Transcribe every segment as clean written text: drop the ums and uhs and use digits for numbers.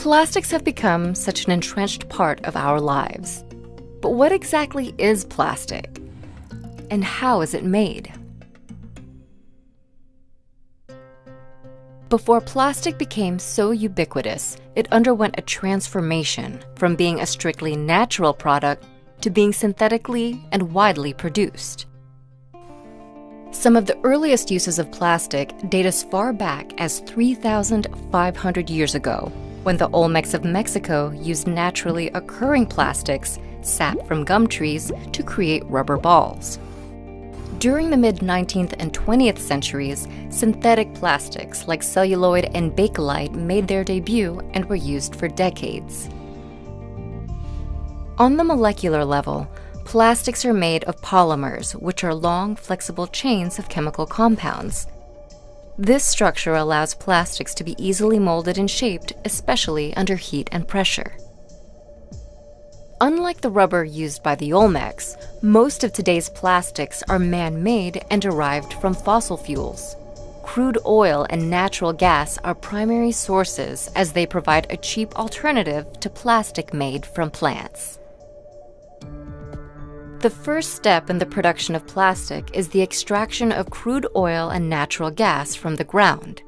Plastics have become such an entrenched part of our lives. But what exactly is plastic? And how is it made? Before plastic became so ubiquitous, it underwent a transformation from being a strictly natural product to being synthetically and widely produced. Some of the earliest uses of plastic date as far back as 3,500 years ago, when the Olmecs of Mexico used naturally occurring plastics, sap from gum trees, to create rubber balls. During the mid-19th and 20th centuries, synthetic plastics like celluloid and bakelite made their debut and were used for decades. On the molecular level, plastics are made of polymers, which are long, flexible chains of chemical compounds. This structure allows plastics to be easily molded and shaped, especially under heat and pressure. Unlike the rubber used by the Olmecs, most of today's plastics are man-made and derived from fossil fuels. Crude oil and natural gas are primary sources, as they provide a cheap alternative to plastic made from plants. The first step in the production of plastic is the extraction of crude oil and natural gas from the ground.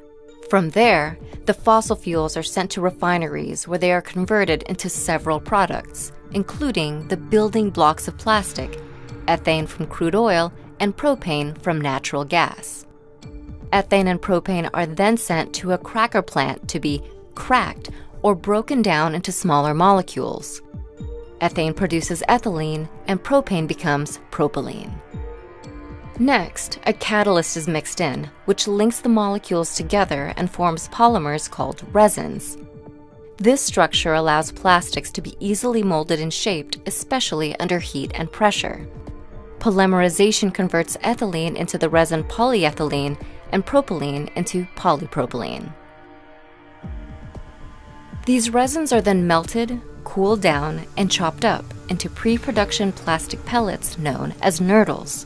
From there, the fossil fuels are sent to refineries where they are converted into several products, including the building blocks of plastic, ethane from crude oil and propane from natural gas. Ethane and propane are then sent to a cracker plant to be cracked or broken down into smaller molecules. Ethane produces ethylene, and propane becomes propylene. Next, a catalyst is mixed in, which links the molecules together and forms polymers called resins. This structure allows plastics to be easily molded and shaped, especially under heat and pressure. Polymerization converts ethylene into the resin polyethylene and propylene into polypropylene. These resins are then melted, cooled down, and chopped up into pre-production plastic pellets known as nurdles.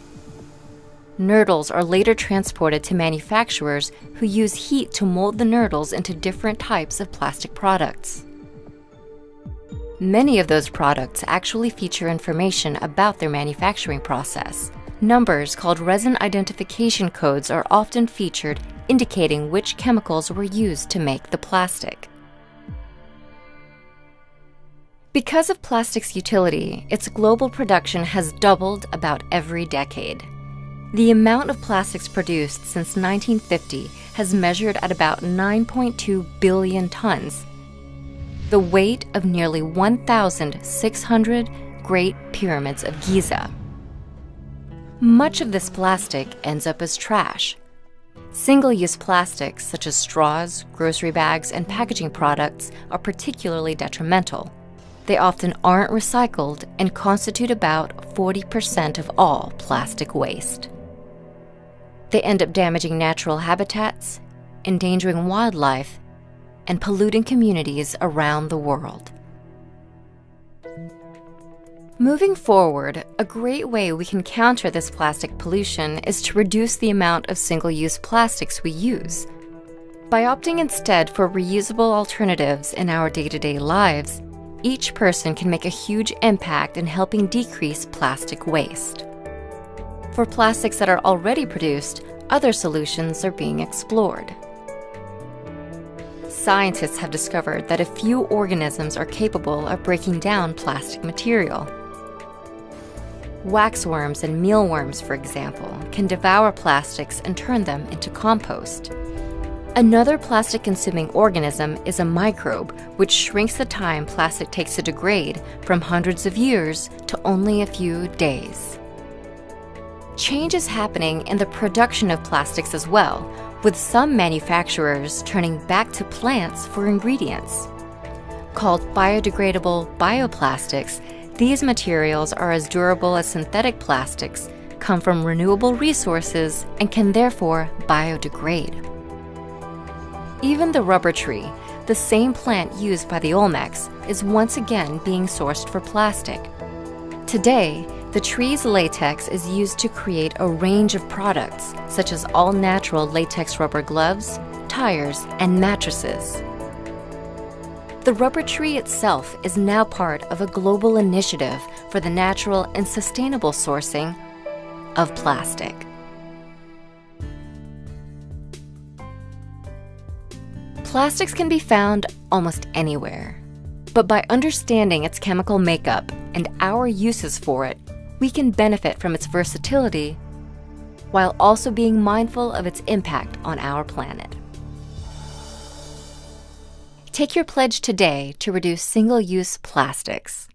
Nurdles are later transported to manufacturers who use heat to mold the nurdles into different types of plastic products. Many of those products actually feature information about their manufacturing process. Numbers called resin identification codes are often featured, indicating which chemicals were used to make the plastic. Because of plastic's utility, its global production has doubled about every decade. The amount of plastics produced since 1950 has measured at about 9.2 billion tons, the weight of nearly 1,600 Great Pyramids of Giza. Much of this plastic ends up as trash. Single-use plastics such as straws, grocery bags, and packaging products are particularly detrimental. They often aren't recycled and constitute about 40% of all plastic waste. They end up damaging natural habitats, endangering wildlife, and polluting communities around the world. Moving forward, a great way we can counter this plastic pollution is to reduce the amount of single-use plastics we use. By opting instead for reusable alternatives in our day-to-day lives, each person can make a huge impact in helping decrease plastic waste. For plastics that are already produced, other solutions are being explored. Scientists have discovered that a few organisms are capable of breaking down plastic material. Waxworms and mealworms, for example, can devour plastics and turn them into compost. Another plastic-consuming organism is a microbe, which shrinks the time plastic takes to degrade from hundreds of years to only a few days. Change is happening in the production of plastics as well, with some manufacturers turning back to plants for ingredients. Called biodegradable bioplastics, these materials are as durable as synthetic plastics, come from renewable resources, and can therefore biodegrade. Even the rubber tree, the same plant used by the Olmecs, is once again being sourced for plastic. Today, the tree's latex is used to create a range of products, such as all-natural latex rubber gloves, tires, and mattresses. The rubber tree itself is now part of a global initiative for the natural and sustainable sourcing of plastic. Plastics can be found almost anywhere, but by understanding its chemical makeup and our uses for it, we can benefit from its versatility while also being mindful of its impact on our planet. Take your pledge today to reduce single-use plastics.